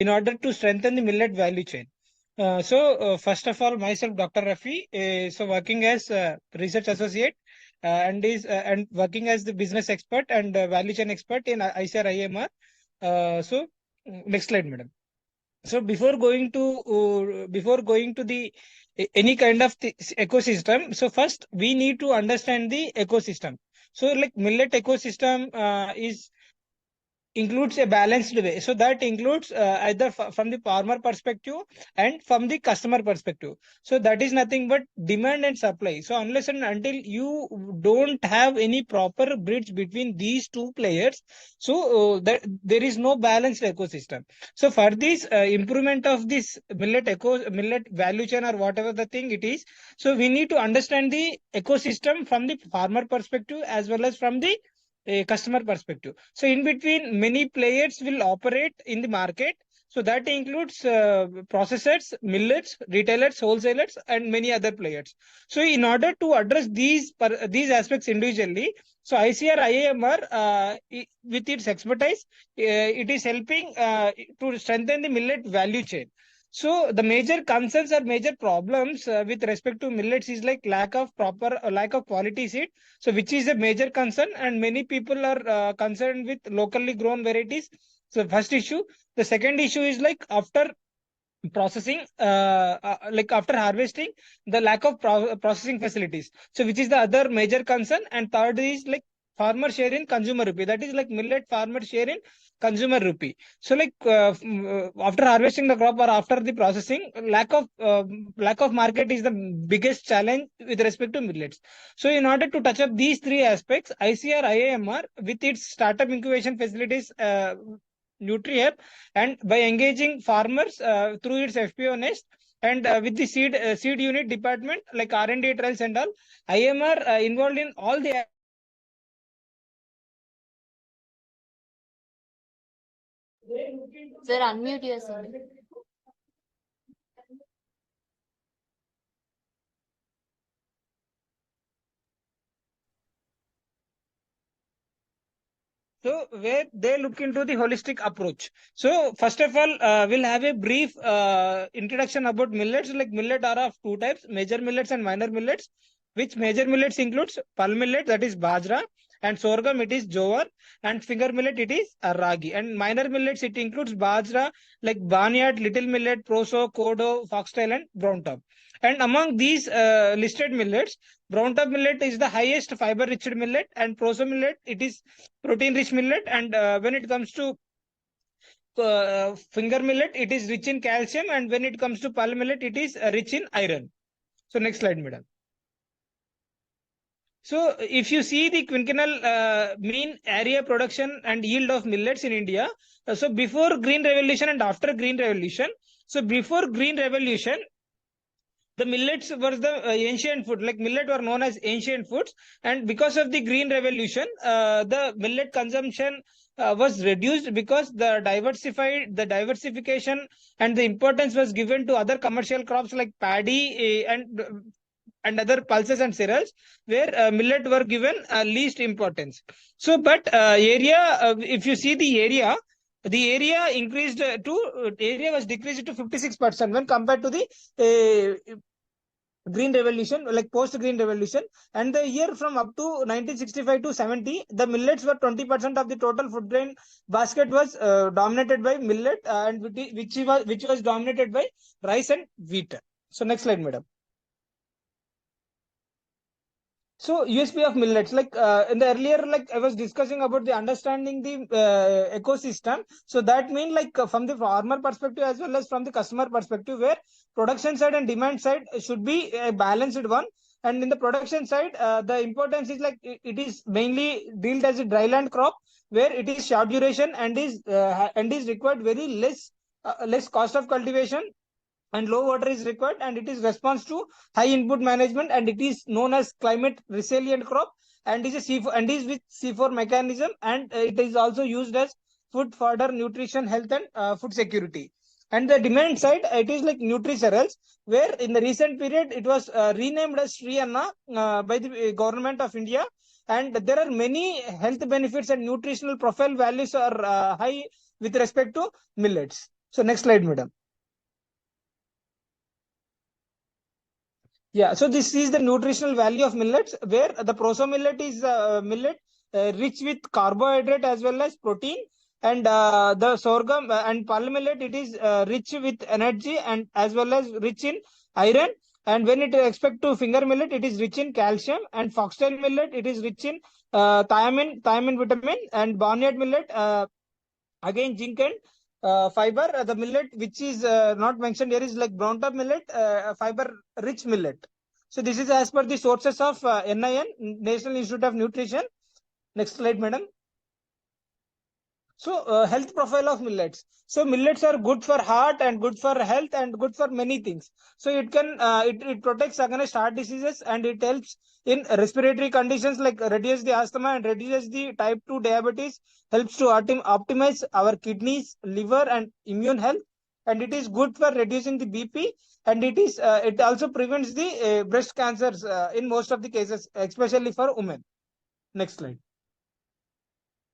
in order to strengthen the millet value chain. First of all, myself, Dr. Rafi, so working as research associate and working as the business expert and value chain expert in ICAR-IIMR. Next slide, madam. So before going to the any kind of the ecosystem, so first we need to understand the ecosystem. So like millet ecosystem is includes a balanced way. So that includes either from the farmer perspective and from the customer perspective. So that is nothing but demand and supply. So unless and until you don't have any proper bridge between these two players, so that there is no balanced ecosystem. So for this improvement of this millet value chain or whatever the thing it is, so we need to understand the ecosystem from the farmer perspective as well as from the a customer perspective. So in between, many players will operate in the market. So that includes processors, millets, retailers, wholesalers, and many other players. So in order to address these aspects individually, so ICAR-IIMR with its expertise, it is helping to strengthen the millet value chain. So the major concerns or major problems with respect to millets is like lack of quality seed, so which is a major concern, and many people are concerned with locally grown varieties. So first issue. The second issue is like after processing, like after harvesting, the lack of processing facilities. So which is the other major concern. And third is like farmer share in consumer rupee. That is like millet farmer share in consumer rupee. So like after harvesting the crop or after the processing, lack of market is the biggest challenge with respect to millets. So in order to touch up these three aspects, ICAR-IIMR with its startup incubation facilities, NutriHub, and by engaging farmers through its FPO nest and with the seed unit department like R&D trials and all, IMR involved in all the. Sir, unmute yourself. So where they look into the holistic approach. So first of all, we'll have a brief introduction about millets. Like millet are of two types: major millets and minor millets. Which major millets includes pulse millet, that is bajra, and sorghum, it is jowar, and finger millet, it is ragi. And minor millets, it includes bajra like barnyard, little millet, proso, kodo, foxtail, and brown top. And among these listed millets, brown top millet is the highest fiber rich millet, and proso millet, it is protein rich millet. And when it comes to finger millet, it is rich in calcium, and when it comes to pulse millet, it is rich in iron. So next slide, madam. So if you see the quinquenal mean area production and yield of millets in India, so before Green Revolution and after Green Revolution. So before Green Revolution, the millets were the ancient food, like millet were known as ancient foods. And because of the Green Revolution, the millet consumption was reduced because the diversification and the importance was given to other commercial crops like paddy and other pulses and cereals, where millet were given least importance. So, but if you see the area increased area was decreased to 56% when compared to the Green Revolution, like post Green Revolution. And the year from up to 1965 to 70, the millets were 20% of the total food grain basket was dominated by millet, and which was dominated by rice and wheat. So next slide, madam. So USP of millets, like in the earlier, like I was discussing about the understanding the ecosystem. So that means like from the farmer perspective as well as from the customer perspective, where production side and demand side should be a balanced one. And in the production side, the importance is like it is mainly dealt as a dryland crop, where it is short duration and is required very less cost of cultivation, and low water is required, and it is response to high input management, and it is known as climate resilient crop, and is a C4 and is with C4 mechanism, and it is also used as food fodder, nutrition, health, and food security. And the demand side, it is like nutri-cereals, where in the recent period it was renamed as Sri Anna by the government of India. And there are many health benefits and nutritional profile values are high with respect to millets. So next slide, madam. Yeah, so this is the nutritional value of millets, where the proso millet is millet rich with carbohydrate as well as protein, and the sorghum and pal millet, it is rich with energy and as well as rich in iron. And when it respect to finger millet, it is rich in calcium, and foxtail millet, it is rich in thiamine vitamin, and barnyard millet, again zinc and fiber. The millet which is not mentioned here is like brown top millet, fiber rich millet. So this is as per the sources of NIN, National Institute of Nutrition. Next slide, madam. So, health profile of millets. So, millets are good for heart and good for health and good for many things. So, it protects against heart diseases, and it helps in respiratory conditions like reduce the asthma and reduces the type 2 diabetes, helps to optimize our kidneys, liver and immune health. And it is good for reducing the BP, and it also prevents the breast cancers in most of the cases, especially for women. Next slide.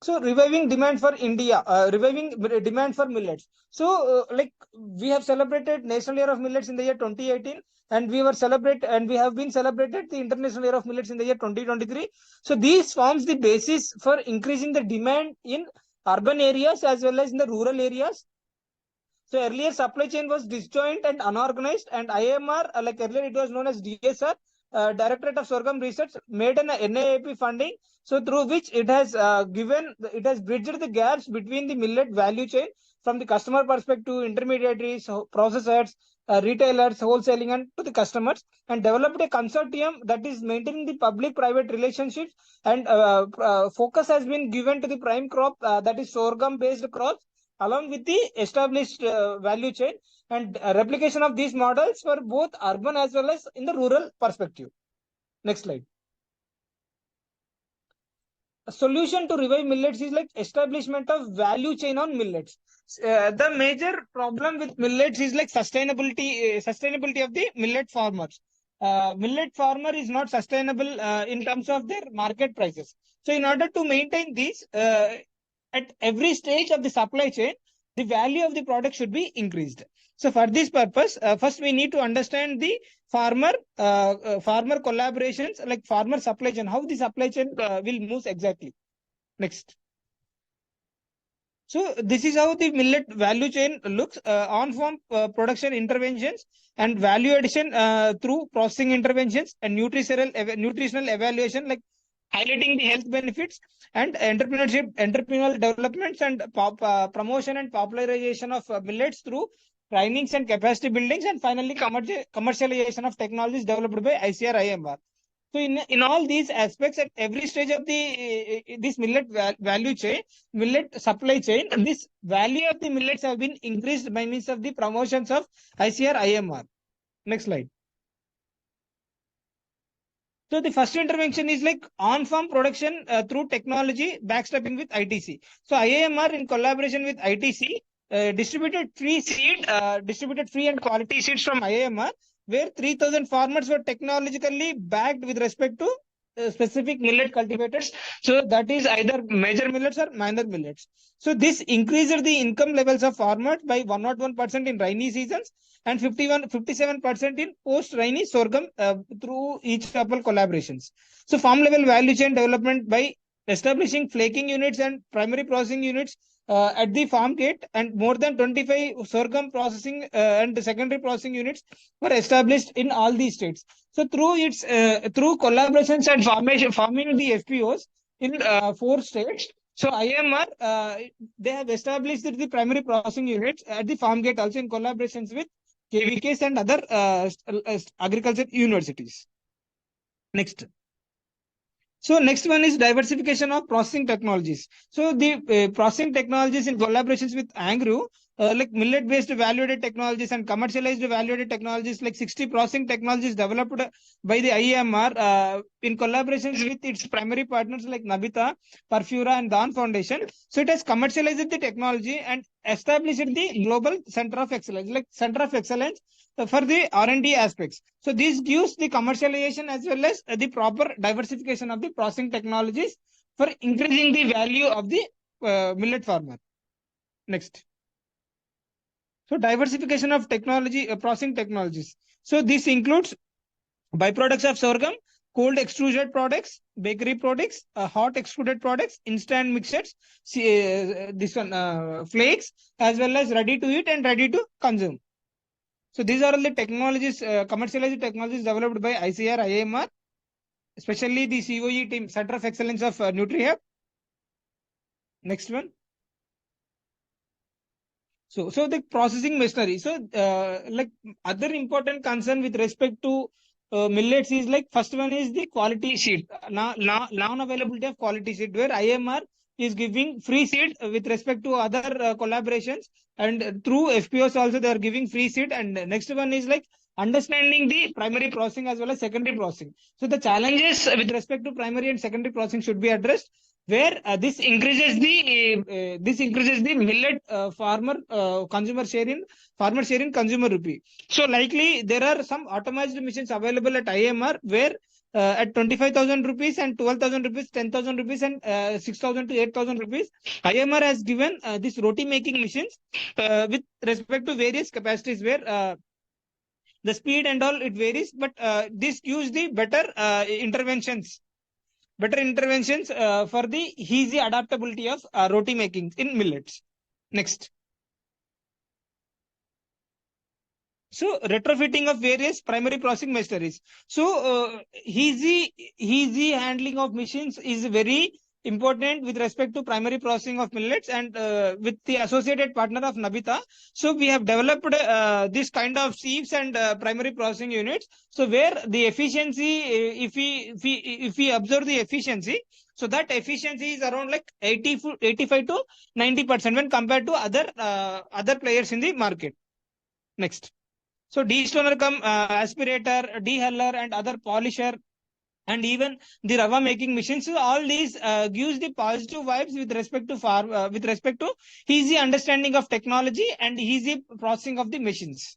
So reviving demand for India, demand for millets. So like we have celebrated National Year of Millets in the year 2018, and we have been celebrated the International Year of Millets in the year 2023. So these forms the basis for increasing the demand in urban areas as well as in the rural areas. So earlier supply chain was disjoint and unorganized, and IMR, like earlier it was known as DSR, Directorate of Sorghum Research, made an NIAP funding. So through which it has bridged the gaps between the millet value chain from the customer perspective, intermediaries, processors, retailers, wholesaling, and to the customers, and developed a consortium that is maintaining the public-private relationships. And focus has been given to the prime crop, that is sorghum-based crops, along with the established value chain, and replication of these models for both urban as well as in the rural perspective. Next slide. A solution to revive millets is like establishment of value chain on millets. The major problem with millets is like sustainability of the millet farmers. Millet farmer is not sustainable in terms of their market prices. So in order to maintain these, at every stage of the supply chain, the value of the product should be increased. So for this purpose, first we need to understand the farmer collaborations, like farmer supply chain, how the supply chain will move exactly. Next. So this is how the millet value chain looks: on-farm production interventions and value addition through processing interventions and nutritional evaluation, like highlighting the health benefits, and entrepreneurial developments, and promotion and popularization of millets through trainings and capacity buildings, and finally commercialization of technologies developed by ICAR-IIMR. So in all these aspects, at every stage of the this value chain, millet supply chain, this value of the millets have been increased by means of the promotions of ICAR-IIMR. Next slide. So the first intervention is like on-farm production through technology backstepping with ITC. So IIMR in collaboration with ITC distributed free and quality seeds from IIMR, where 3,000 farmers were technologically backed with respect to specific millet cultivators. So that is either major millets or minor millets. So this increased the income levels of farmers by 101% in rainy seasons and 57% in post-rainy sorghum through each couple collaborations. So farm level value chain development by establishing flaking units and primary processing units at the farm gate, and more than 25 sorghum processing and secondary processing units were established in all these states. So through collaborations and forming the FPOs in 4 states. So IMR, they have established the primary processing units at the farm gate also in collaborations with KVKs and other agriculture universities. Next. So next one is diversification of processing technologies. So the processing technologies in collaborations with Angrew, like millet-based value-added technologies and commercialized value-added technologies, like 60 processing technologies developed by the IEMR in collaborations with its primary partners like Nabita, Perfura, and Dawn Foundation. So it has commercialized the technology and established the global center of excellence, like center of excellence for the R&D aspects. So this gives the commercialization as well as the proper diversification of the processing technologies for increasing the value of the millet farmer. Next. So diversification of technology, processing technologies. So this includes byproducts of sorghum, cold extruded products, bakery products, hot extruded products, instant mixers, this one flakes, as well as ready to eat and ready to consume. So these are all the technologies, commercialized technologies developed by ICAR-IIMR, especially the COE team, Center of Excellence of NutriHub. Next one. So the processing machinery. So, like other important concern with respect to millets is like first one is the quality seed. Non-availability of quality seed, where IMR is giving free seed with respect to other collaborations, and through FPOs also they are giving free seed. And next one is like understanding the primary processing as well as secondary processing. So the challenges with respect to primary and secondary processing should be addressed, where this increases the millet farmer share in consumer rupee. So likely there are some automated machines available at IMR, where at 25,000 rupees and 12,000 rupees, 10,000 rupees and 6,000 to 8,000 rupees, IMR has given this roti making machines with respect to various capacities, where the speed and all it varies, but this gives the better interventions for the easy adaptability of roti making in millets. Next. So retrofitting of various primary processing machineries. So easy handling of machines is very important with respect to primary processing of millets, and with the associated partner of Nabita. So we have developed this kind of sieves and primary processing units. So where the efficiency, if we observe the efficiency, so that efficiency is around like 85 to 90% when compared to other players in the market. Next. So destoner come aspirator, dehuller, and other polisher, and even the rava making machines. So all these gives the positive vibes with respect to with respect to easy understanding of technology and easy processing of the machines.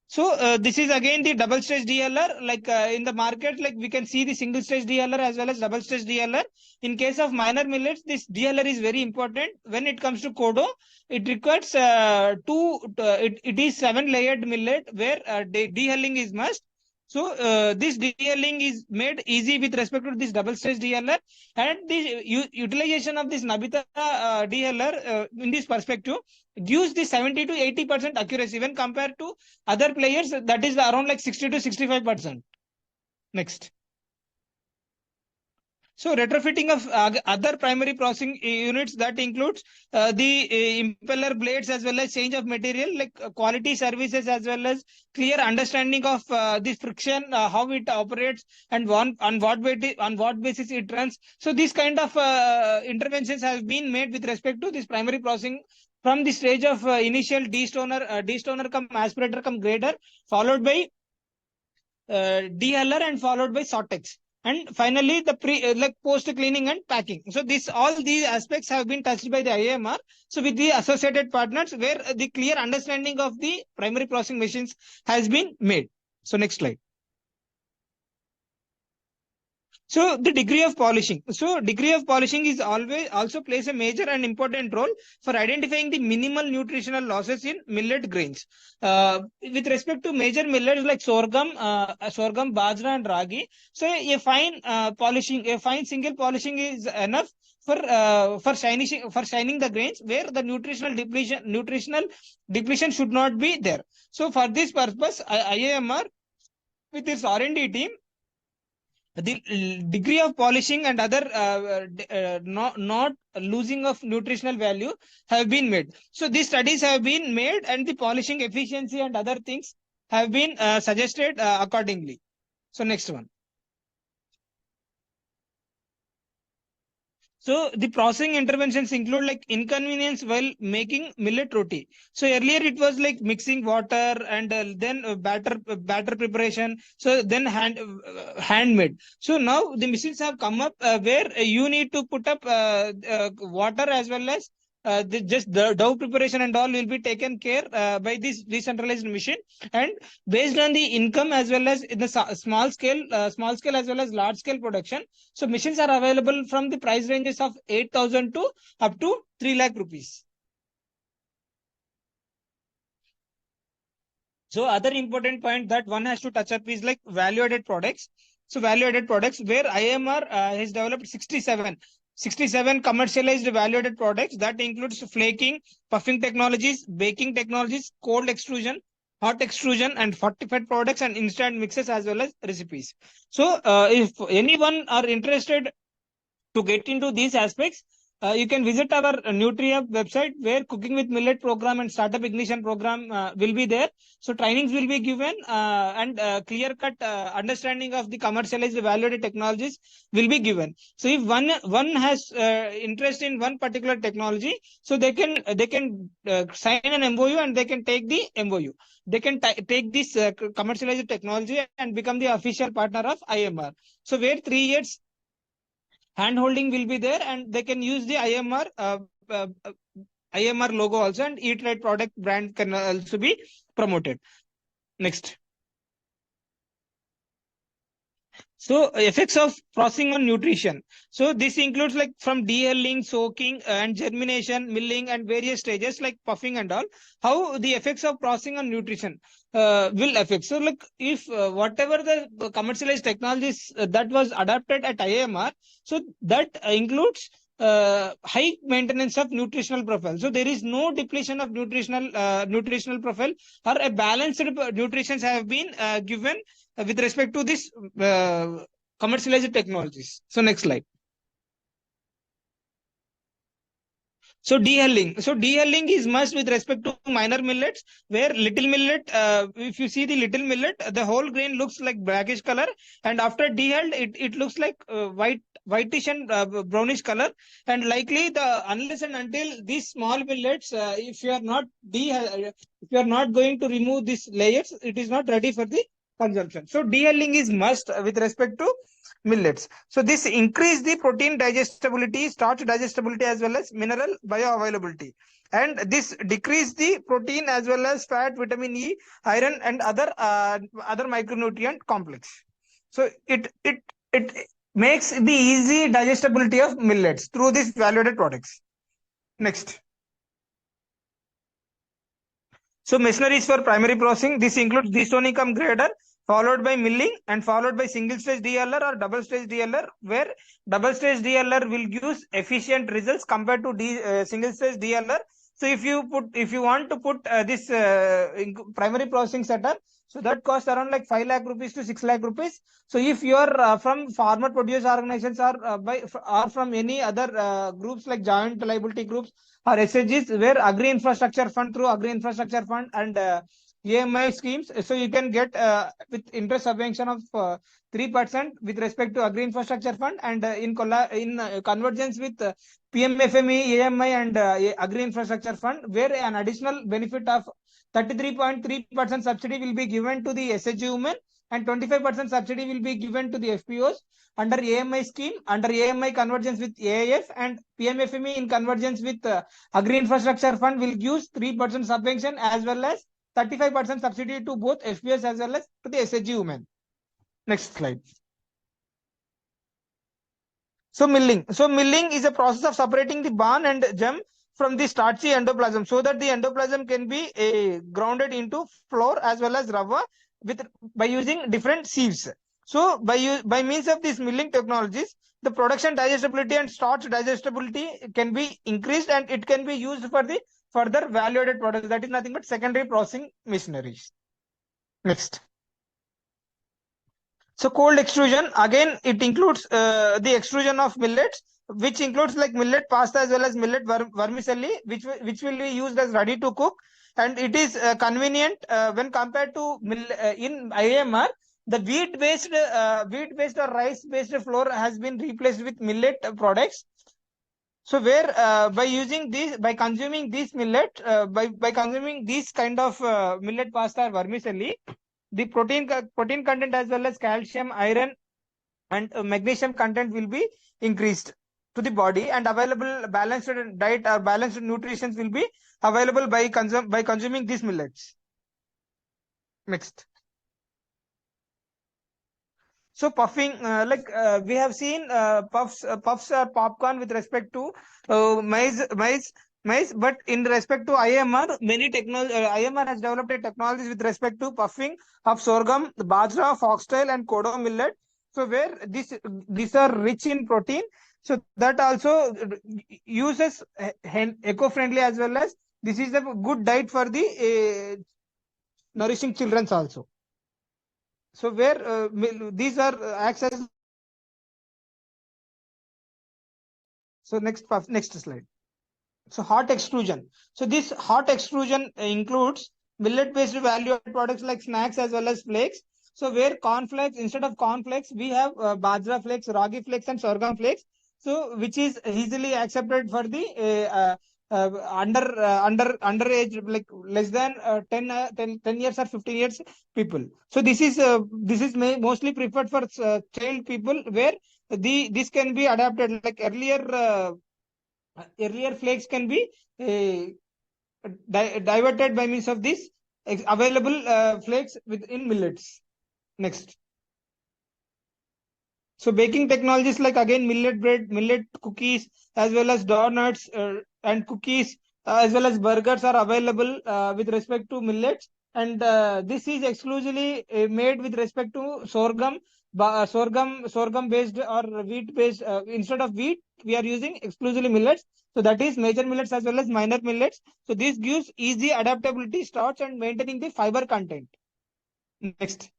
So this is again the double stage DLR. Like in the market, like we can see the single stage DLR as well as double stage DLR. In case of minor millets, this DLR is very important. When it comes to Kodo, it requires it is 7 layered millet, where dehulling is must. So this dehulling is made easy with respect to this double stage DLR, and the utilization of this Nabita DLR in this perspective gives the 70 to 80% accuracy when compared to other players, that is around like 60 to 65%. Next. So retrofitting of other primary processing units, that includes the impeller blades as well as change of material, like quality services as well as clear understanding of this friction, how it operates, and on what basis it runs. So these kind of interventions have been made with respect to this primary processing from the stage of initial destoner come aspirator come grader, followed by dehuller, and followed by sortex, and finally the like post cleaning and packing. So this all these aspects have been touched by the IAMR. So with the associated partners, where the clear understanding of the primary processing machines has been made. So next slide. So the degree of polishing. So degree of polishing is always also plays a major and important role for identifying the minimal nutritional losses in millet grains. With respect to major millets like sorghum, bajra, and ragi, so a fine single polishing is enough for shining the grains, where the nutritional depletion should not be there. So for this purpose, IAMR with its R&D team, the degree of polishing and other not losing of nutritional value have been made. So these studies have been made, and the polishing efficiency and other things have been suggested accordingly. So next one. So the processing interventions include like inconvenience while making millet roti. So earlier it was like mixing water, and then batter preparation. So then handmade. So now the machines have come up where you need to put up water as well as just the dough preparation and all will be taken care by this decentralized machine, and based on the income as well as in the small scale as well as large scale production. So machines are available from the price ranges of 8,000 to up to 3 lakh rupees. So other important point that one has to touch up is like value added products. So value added products where IMR has developed 67 commercialized value added products that includes flaking, puffing technologies, baking technologies, cold extrusion, hot extrusion, and fortified products and instant mixes as well as recipes. So if anyone are interested to get into these aspects, you can visit our NutriHub website where Cooking with Millet program and Startup Ignition program will be there. So trainings will be given and clear-cut understanding of the commercialized value-added technologies will be given. So if one has interest in one particular technology, so they can sign an MOU and they can take the MOU. They can take this commercialized technology and become the official partner of IMR. So where 3 years hand holding will be there and they can use the IMR logo also, and Eat Right product brand can also be promoted. Next. So effects of processing on nutrition. So this includes like from de-hulling, soaking and germination, milling and various stages like puffing and all. How the effects of processing on nutrition will affect. So like if whatever the commercialized technologies that was adapted at IMR, so that includes high maintenance of nutritional profile. So there is no depletion of nutritional profile, or a balanced nutrition have been given with respect to this commercialized technologies. So next slide. So de-hulling. So de-hulling is must with respect to minor millets, where little millet, if you see the little millet, the whole grain looks like blackish color, and after de-hulled, it looks like whitish and brownish color. And likely unless and until these small millets, if you are not if you are not going to remove these layers, it is not ready for the consumption. So de-hulling is must with respect to millets. So this increase the protein digestibility, starch digestibility as well as mineral bioavailability. And this decrease the protein as well as fat, vitamin E, iron and other micronutrient complex. So it makes the easy digestibility of millets through these value-added products. Next. So machineries for primary processing. This includes destonicum grader, followed by milling and followed by single stage DLR or double stage DLR, where double stage DLR will use efficient results compared to single stage DLR. So if you want to put this primary processing setup, so that costs around like 5 lakh rupees to 6 lakh rupees. So if you are from farmer produce organizations or from any other groups like joint liability groups or SHGs, where Agri Infrastructure Fund through Agri Infrastructure Fund and AMI schemes. So you can get with interest subvention of 3% with respect to Agri Infrastructure Fund, and in convergence with PMFME, AMI and Agri Infrastructure Fund, where an additional benefit of 33.3% subsidy will be given to the SHG women and 25% subsidy will be given to the FPOs under AMI scheme, under AMI convergence with AIF, and PMFME in convergence with Agri Infrastructure Fund will give 3% subvention as well as 35% subsidy to both FPOs as well as to the SHG women. Next slide. So milling. So milling is a process of separating the barn and gem from the starchy endoplasm so that the endoplasm can be grounded into flour as well as rava with by using different sieves. So by means of these milling technologies, the production digestibility and starch digestibility can be increased and it can be used for the further value-added products. That is nothing but secondary processing machineries. Next. So cold extrusion, again, it includes the extrusion of millets, which includes like millet pasta as well as millet vermicelli, which will be used as ready to cook. And it is convenient when compared to in IMR, the wheat-based or rice-based flour has been replaced with millet products. So where by consuming this millet, by consuming this kind of millet pasta or vermicelli, the protein content as well as calcium, iron, and magnesium content will be increased to the body, and available balanced diet or balanced nutrition will be available by consuming these millets. Next. So puffing, we have seen puffs or popcorn with respect to maize Nice, but in respect to IMR, many technology IMR has developed a technologies with respect to puffing of sorghum, bajra, foxtail, and kodo millet. So where these are rich in protein, so that also uses eco-friendly as well as this is a good diet for the nourishing children also. So where these are acts as so next slide. So hot extrusion. So this hot extrusion includes millet-based value-added products like snacks as well as flakes. So where cornflakes, instead of cornflakes, we have bajra flakes, ragi flakes, and sorghum flakes. So which is easily accepted for the underage, like less than 10 years or 15 years people. So this is mostly preferred for child people where this can be adapted like earlier flakes can be diverted by means of this available flakes within millets. Next. So baking technologies like again millet bread, millet cookies, as well as donuts and cookies, as well as burgers are available with respect to millets. And this is exclusively made with respect to sorghum based or wheat based. Instead of wheat, we are using exclusively millets. So that is major millets as well as minor millets. So this gives easy adaptability, starch, and maintaining the fiber content. Next.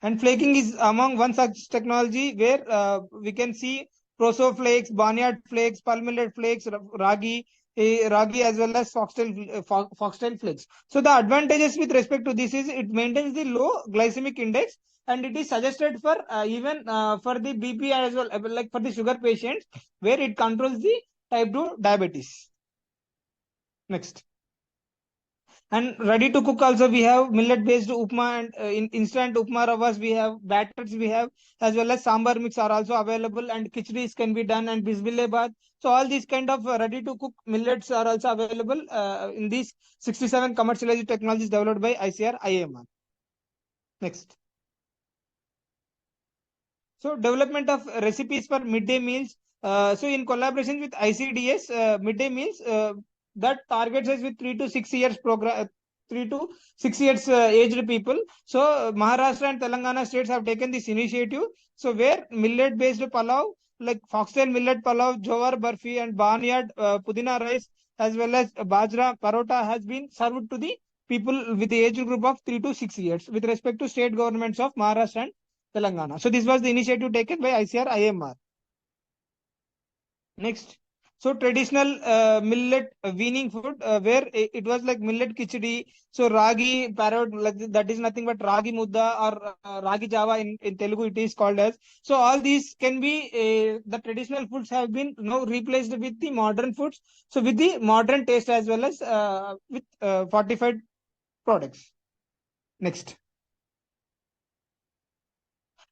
And flaking is among one such technology where we can see proso flakes, barnyard flakes, pearl millet flakes, ragi as well as foxtail flakes. So the advantages with respect to this is it maintains the low glycemic index and it is suggested for even for the BP as well, like for the sugar patients where it controls the type 2 diabetes. Next. And ready to cook also we have millet based upma and in instant upma ravas we have batters we have as well as sambar mix are also available and khichdis can be done and bismillah. So all these kind of ready to cook millets are also available in these 67 commercialized technologies developed by ICAR-IIMR. Next. So development of recipes for midday meals. So in collaboration with ICDS, midday meals that targets us with 3 to 6 years program, 3 to 6 years aged people. So Maharashtra and Telangana states have taken this initiative. So where millet based palav like foxtail millet palav, jowar barfi, and barnyard pudina rice as well as bajra parota has been served to the people with the age group of 3 to 6 years with respect to state governments of Maharashtra and Telangana. So this was the initiative taken by ICAR-IIMR. Next. So traditional millet weaning food where it was like millet khichdi. So ragi parrot like that is nothing but ragi mudda or ragi java in Telugu it is called as. So all these can be the traditional foods have been now replaced with the modern foods. So with the modern taste as well as with fortified products. Next.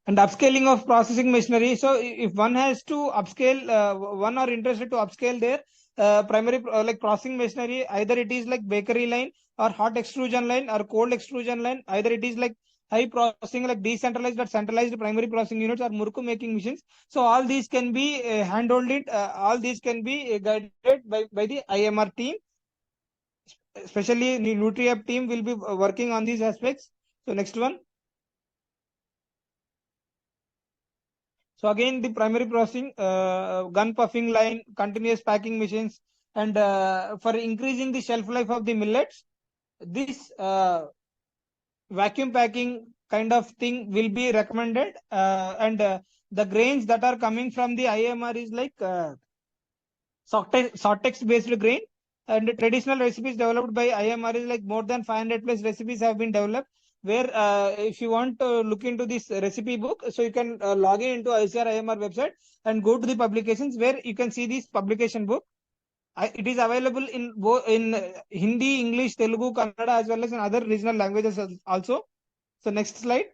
And upscaling of processing machinery. So if one has to upscale, one are interested to upscale their primary like processing machinery, either it is like bakery line or hot extrusion line or cold extrusion line, either it is like high processing like decentralized or centralized primary processing units or murku making machines. So all these can be handled it. All these can be guided by the IMR team, especially the NutriApp team will be working on these aspects. So next one. So again, the primary processing, gun puffing line, continuous packing machines, and for increasing the shelf life of the millets, this vacuum packing kind of thing will be recommended. And the grains that are coming from the IMR is like Sortex based grain. And traditional recipes developed by IMR is like more than 500 plus recipes have been developed. Where if you want to look into this recipe book, so you can log in into ICR-IMR website and go to the publications where you can see this publication book. It is available in both in Hindi, English, Telugu, Kannada, as well as in other regional languages also. So next slide.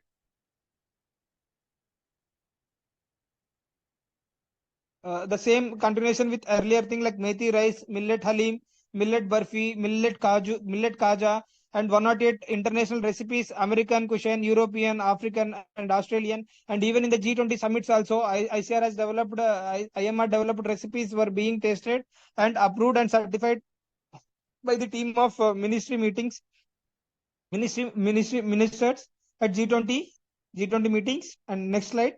The same continuation with earlier thing like methi rice, millet halim, millet barfi, millet kaja, and 108 international recipes, American cuisine, European, African, and Australian. And even in the G20 summits also, ICR has developed, IMR developed recipes were being tested and approved and certified by the team of ministers at G20 meetings. And next slide.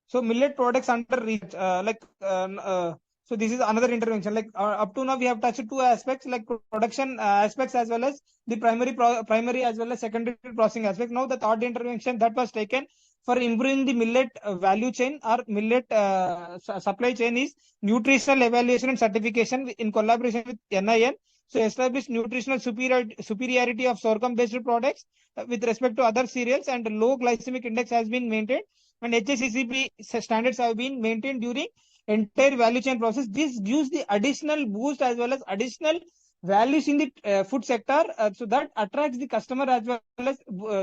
So millet products under research, so this is another intervention. Like up to now, we have touched two aspects, like production aspects as well as the primary as well as secondary processing aspect. Now the third intervention that was taken for improving the millet value chain or millet supply chain is nutritional evaluation and certification in collaboration with NIN. So establish nutritional superiority of sorghum-based products with respect to other cereals, and low glycemic index has been maintained, and HACCP standards have been maintained during entire value chain process. This gives the additional boost as well as additional values in the food sector, so that attracts the customer as well as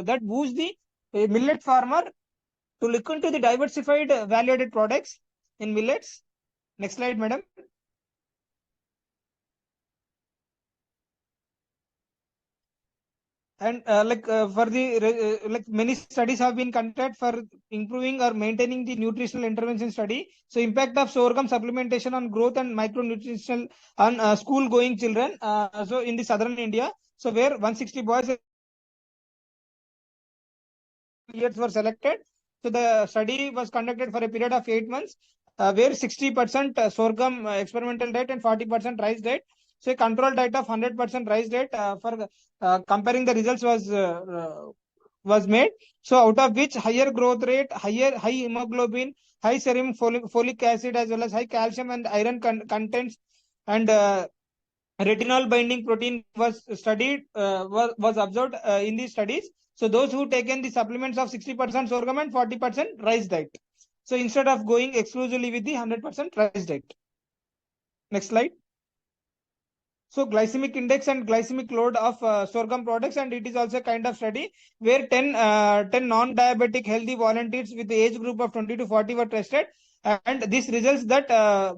that boosts the millet farmer to look into the diversified value-added products in millets. Next slide, madam. And for the like many studies have been conducted for improving or maintaining the nutritional intervention study. So impact of sorghum supplementation on growth and micronutritional on school going children. So in the southern India, so where 160 boys years were selected. So the study was conducted for a period of 8 months, where 60% sorghum experimental diet and 40% rice diet. So a control diet of 100% rice diet for comparing the results was made. So out of which higher growth rate, high hemoglobin, high serum folic acid as well as high calcium and iron contents, and retinol binding protein was studied, was observed in these studies. So those who taken the supplements of 60% sorghum and 40% rice diet. So instead of going exclusively with the 100% rice diet. Next slide. So glycemic index and glycemic load of sorghum products, and it is also a kind of study where 10 non-diabetic healthy volunteers with the age group of 20 to 40 were tested. And this results that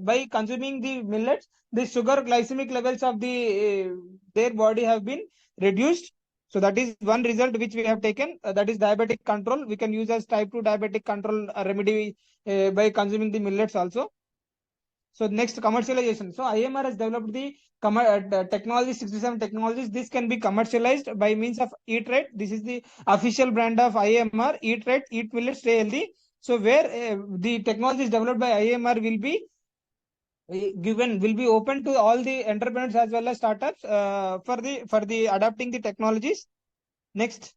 by consuming the millets, the sugar glycemic levels of their body have been reduced. So that is one result which we have taken. That is diabetic control. We can use as type 2 diabetic control remedy by consuming the millets also. So next, commercialization. So IMR has developed the technology, 67 technologies. This can be commercialized by means of Eat Right. This is the official brand of IMR. Eat Right, Eat Millet, Stay Healthy. So where the technologies developed by IMR will be will be open to all the entrepreneurs as well as startups for the adapting the technologies. Next.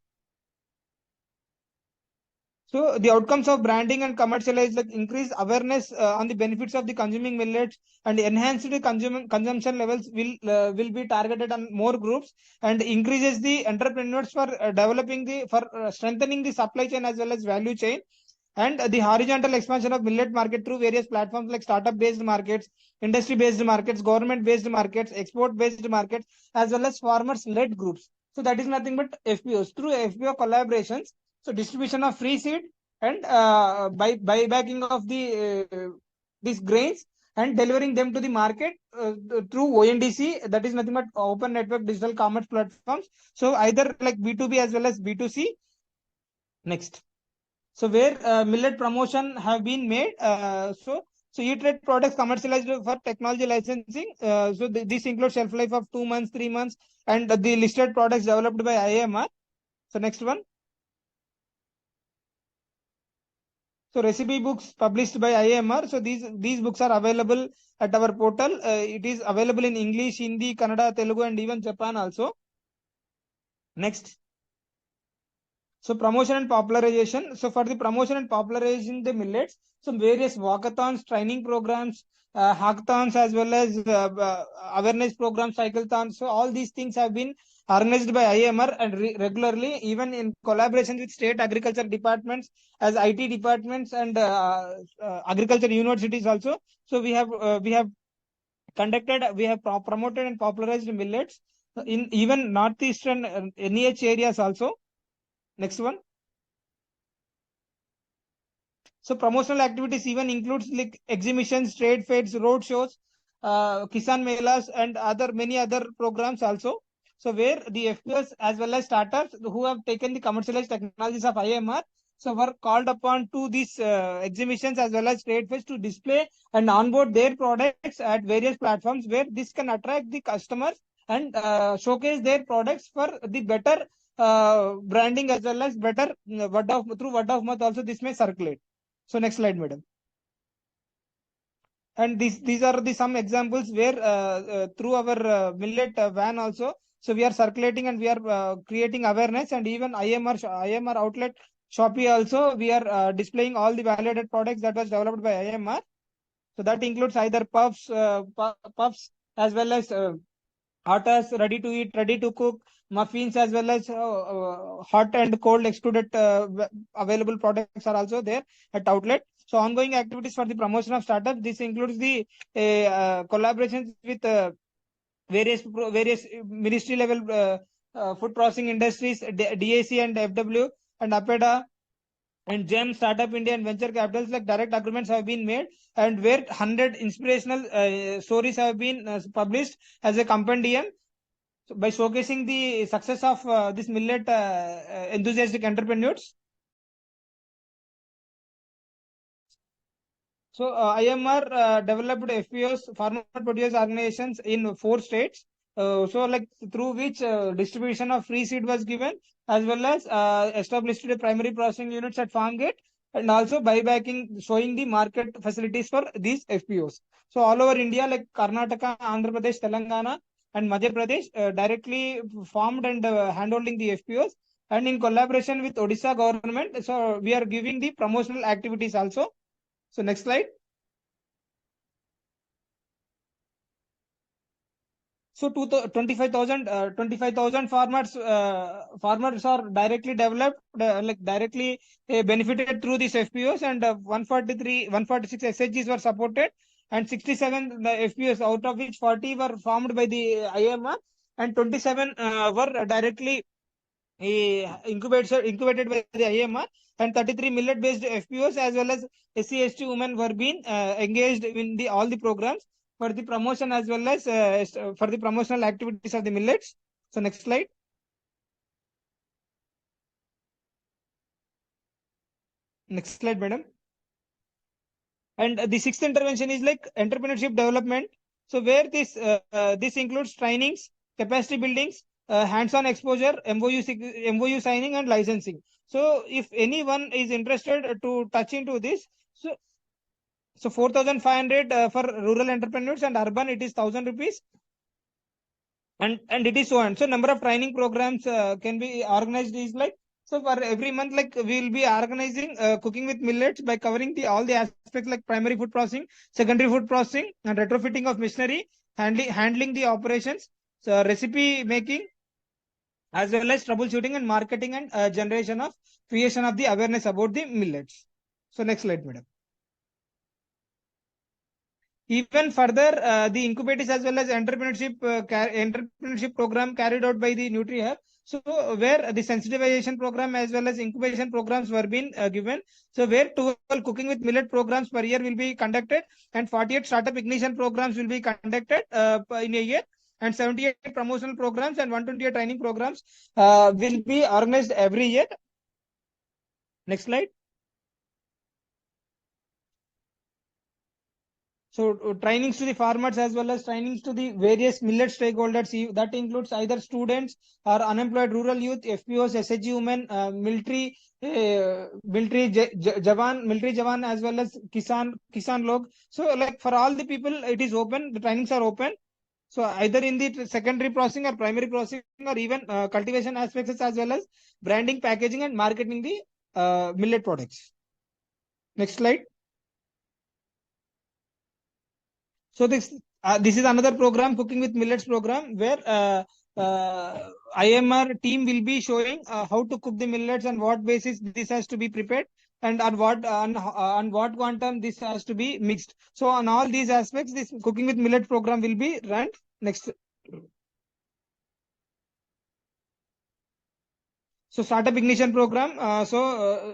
So the outcomes of branding and commercialize, like increase awareness on the benefits of the consuming millets, and enhanced consumption levels will be targeted on more groups, and increases the entrepreneurs for developing the for strengthening the supply chain as well as value chain, and the horizontal expansion of millet market through various platforms like startup based markets, industry based markets, government based markets, export based markets, as well as farmers led groups. So that is nothing but FPOs. Through FPO collaborations, so distribution of free seed and by buybacking of these grains and delivering them to the market through ONDC, that is nothing but open network digital commerce platforms. So either like B2B as well as B2C. Next. So where millet promotion have been made. So Eat Right products commercialized for technology licensing. So this includes shelf life of 2 months, 3 months, and the listed products developed by IMR. So next one. So recipe books published by IMR. So these books are available at our portal. It is available in English, Hindi, Kannada, Telugu, and even Japan also. Next. So promotion and popularization. So for the promotion and popularizing the millets, some various walkathons, training programs, hackathons, as well as awareness programs, cyclethons. So all these things have been organized by IMR and regularly, even in collaboration with state agriculture departments, as IT departments and agriculture universities also. So we have conducted, we have promoted and popularized millets in even northeastern NEH areas also. Next one. So promotional activities even includes like exhibitions, trade fairs, road shows, Kisan Melas, and many other programs also. So where the FPOs as well as startups who have taken the commercialized technologies of IMR, so were called upon to these exhibitions as well as trade fairs to display and onboard their products at various platforms where this can attract the customers and showcase their products for the better branding as well as better through word of mouth also this may circulate. So next slide, madam. And these are the some examples where through our millet van also, so we are circulating and we are creating awareness, and even IMR outlet Shopee also we are displaying all the validated products that was developed by IMR. So that includes either puffs as well as Atas, ready to eat, ready to cook, muffins, as well as hot and cold extruded available products are also there at outlet. So ongoing activities for the promotion of startups. This includes the collaborations with various ministry level food processing industries, DAC and FW and APEDA and GEM, Startup India, and venture capitals. Like direct agreements have been made, and where 100 inspirational stories have been published as a compendium. So by showcasing the success of this millet enthusiastic entrepreneurs. So IMR developed FPOs, farmer producer organizations in 4 states. So like through which distribution of free seed was given, as well as established the primary processing units at farm gate, and also buybacking, showing the market facilities for these FPOs. So all over India, like Karnataka, Andhra Pradesh, Telangana, and Madhya Pradesh, directly formed and handholding the FPOs. And in collaboration with Odisha government, so we are giving the promotional activities also. So next slide. So 25,000 farmers are directly developed, like directly benefited through these FPOs, and 146 SHGs were supported, and 67 the FPOs, out of which 40 were formed by the IMR, and 27 were directly incubated by the IMR, and 33 millet-based FPOs as well as SC/ST women were being engaged in the all the programs for the promotion as well as for the promotional activities of the millets. So next slide. Next slide, madam. And the sixth intervention is like entrepreneurship development. So where this includes trainings, capacity buildings, hands-on exposure, MOU signing, and licensing. So if anyone is interested to touch into this, so 4,500 for rural entrepreneurs, and urban it is 1,000 rupees. And it is so on. So number of training programs can be organized is like, so for every month, like we will be organizing cooking with millets by covering the all the aspects like primary food processing, secondary food processing, and retrofitting of machinery, handling the operations, so recipe making, as well as troubleshooting and marketing, and generation of creation of the awareness about the millets. So next slide, madam. Even further, the incubators as well as entrepreneurship program carried out by the NutriHub. So where the sensitization program as well as incubation programs were being given. So where 12 cooking with millet programs per year will be conducted, and 48 startup ignition programs will be conducted in a year, and 78 promotional programs and 128 training programs will be organized every year. Next slide. So trainings to the farmers as well as trainings to the various millet stakeholders. That includes either students or unemployed rural youth, FPOs, SHG women, military jawan, as well as Kisan log. So like for all the people, it is open. The trainings are open. So either in the secondary processing or primary processing, or even cultivation aspects, as well as branding, packaging, and marketing the millet products. Next slide. So this is another program, Cooking with Millets program, where IMR team will be showing how to cook the millets and what basis this has to be prepared, and on what quantum this has to be mixed. So on all these aspects, this Cooking with Millets program will be run. Next. So startup ignition program.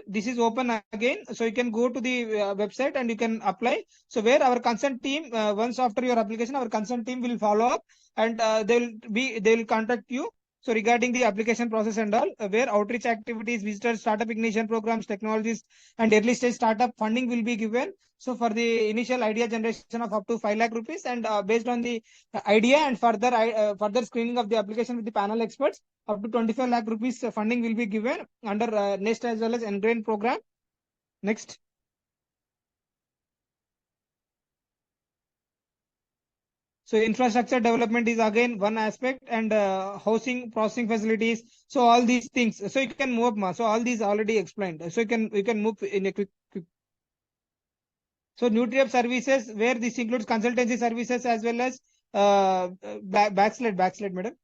This is open again. So you can go to the website and you can apply. So where our consent team, once after your application, our consent team will follow up and they will contact you. So regarding the application process and all, where outreach activities, visitors, startup ignition programs, technologies, and early stage startup funding will be given. So for the initial idea generation of up to 5 lakh rupees, and based on the idea and further screening of the application with the panel experts, up to 25 lakh rupees funding will be given under NEST as well as Engrain program. Next. So infrastructure development is again one aspect, and housing, processing facilities. So all these things. So you can move, ma. So all these already explained. So you can move in a quick. So Nutrient services, where this includes consultancy services as well as backslide, madam.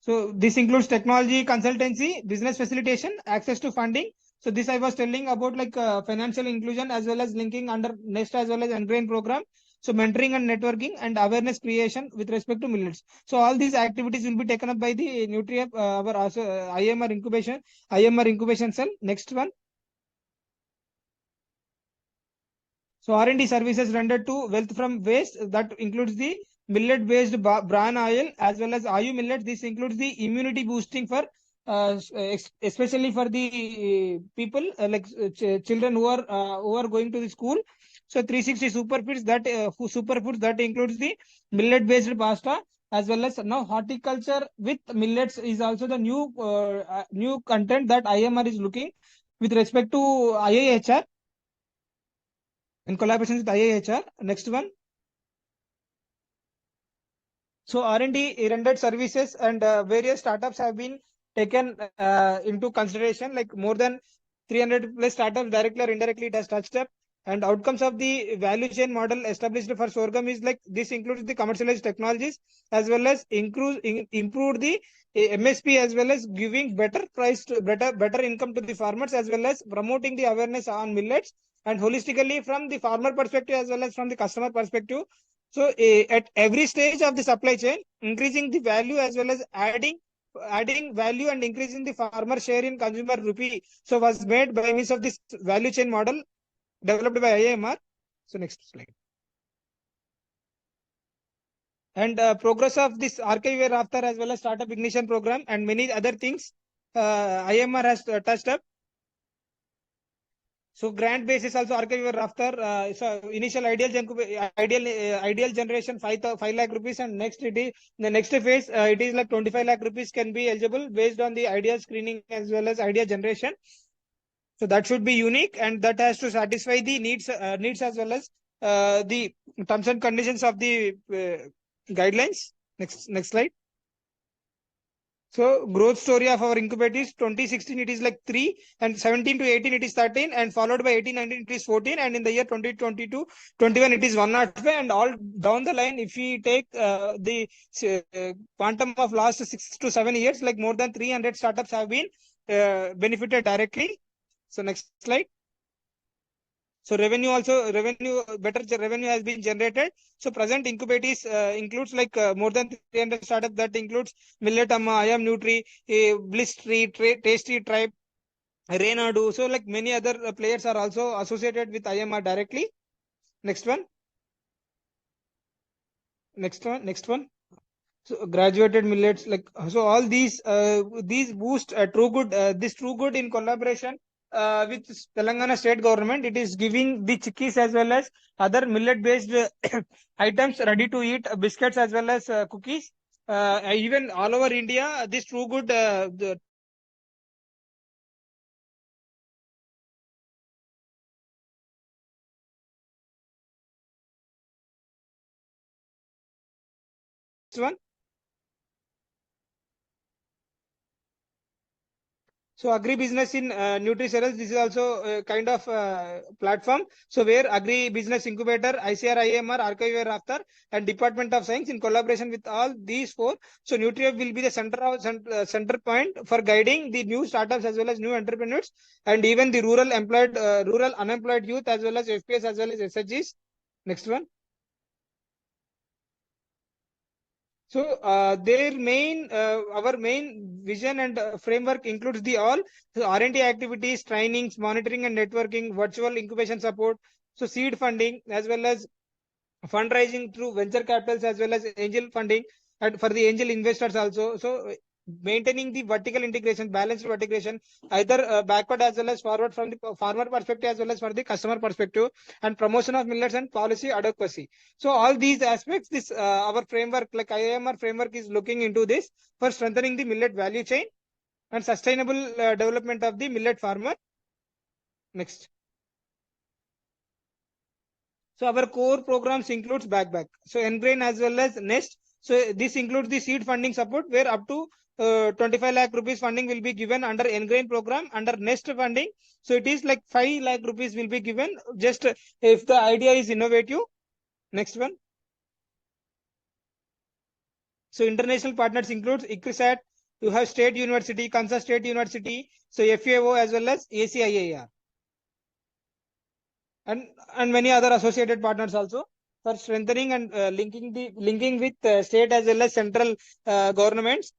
So this includes technology consultancy, business facilitation, access to funding. So this I was telling about, like financial inclusion as well as linking under NEST as well as Engrain program. So mentoring and networking and awareness creation with respect to millets. So all these activities will be taken up by the Nutrient, our also IMR incubation cell. Next one. So R&D services rendered to wealth from waste, that includes the millet-based bran oil as well as Ayu millet. This includes the immunity boosting for especially for the people children who are going to the school. So 360 superfoods, that includes the millet-based pasta as well as now horticulture with millets is also the new content that IMR is looking with respect to IIHR in collaboration with IIHR. Next one. So R&D rendered services and various startups have been taken into consideration, like more than 300 plus startups directly or indirectly it has touched up. And outcomes of the value chain model established for sorghum is like this includes the commercialized technologies as well as improve the MSP as well as giving better price to better income to the farmers as well as promoting the awareness on millets, and holistically from the farmer perspective as well as from the customer perspective. So at every stage of the supply chain, increasing the value as well as adding value and increasing the farmer share in consumer rupee. So was made by means of this value chain model developed by IIMR. So next slide. And progress of this archive after as well as startup ignition program and many other things IIMR has touched up. So grant basis also archive after so initial ideal generation 5 lakh rupees, and next it is the next phase it is like 25 lakh rupees can be eligible based on the idea screening as well as idea generation. So that should be unique and that has to satisfy the needs as well as the terms and conditions of the guidelines. Next slide. So growth story of our incubator is 2016 it is like 3, and 17 to 18 it is 13, and followed by 18 19 it is 14, and in the year 2022 21 it is 105, and all down the line if we take the quantum of last 6 to 7 years, like more than 300 startups have been benefited directly. So next slide. So better revenue has been generated. So present incubators includes like more than 300 startups, that includes Millet Amma, I Am Nutri, Bliss Tree, Tasty Tribe, Reynadu. So like many other players are also associated with IMR directly. Next one. Next one. So graduated millets, like so all these boost true good this true good in collaboration with Telangana state government. It is giving the chikkis as well as other millet based items ready to eat, biscuits as well as cookies. Even all over India, this true good the next one. So agri-business in Nutricereals, this is also a kind of platform. So where agri-business incubator, ICAR-IIMR, Archive After, and Department of Science in collaboration with all these four. So Nutrient will be the center point for guiding the new startups as well as new entrepreneurs, and even the rural unemployed youth as well as FPS as well as SHGs. Next one. So our main vision and framework includes the all R&D activities, trainings, monitoring and networking, virtual incubation support, so seed funding as well as fundraising through venture capitals as well as angel funding and for the angel investors also. So maintaining the vertical integration, balanced vertical, either backward as well as forward from the farmer perspective as well as for the customer perspective, and promotion of millets and policy advocacy. So all these aspects, this our framework like IIMR framework is looking into this for strengthening the millet value chain and sustainable development of the millet farmer. Next. So our core programs includes backback. So Engrain as well as Nest. So this includes the seed funding support where up to 25 lakh rupees funding will be given under Engrain program. Under Nest funding, so it is like 5 lakh rupees will be given just if the idea is innovative. Next one. So international partners includes ICRISAT. You have State University, Kansas State University, so FAO as well as ACIAR. and and many other associated partners also for strengthening and linking with state as well as central governments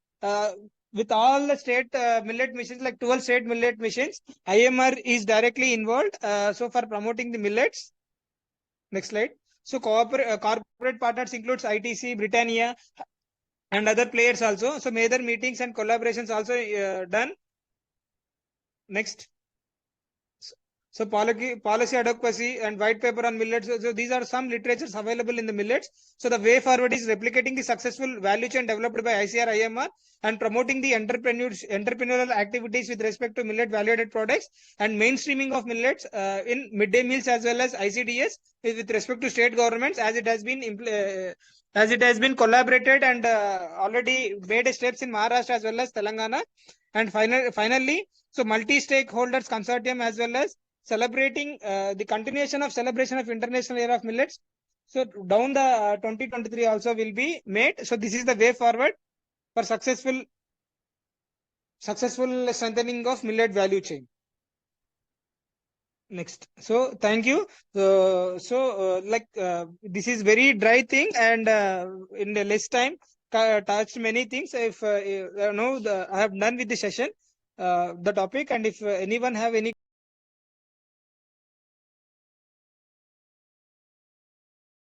with all the state millet missions like 12 state millet missions. IMR is directly involved, so for promoting the millets. Next slide. So corporate partners includes ITC, Britannia and other players also. So major meetings and collaborations also done. Next. So policy advocacy and white paper on millets. So these are some literatures available in the millets. So the way forward is replicating the successful value chain developed by ICAR-IIMR and promoting the entrepreneurial activities with respect to millet value-added products and mainstreaming of millets in midday meals as well as ICDS with respect to state governments as it has been collaborated and already made steps in Maharashtra as well as Telangana. And finally, so multi-stakeholders consortium as well as celebrating the continuation of celebration of International Year of Millets. So down the 2023 also will be made. So this is the way forward for successful strengthening of millet value chain. Next. So thank you. This is very dry thing and in the less time touched many things. If I have done with the session, the topic, and if anyone have any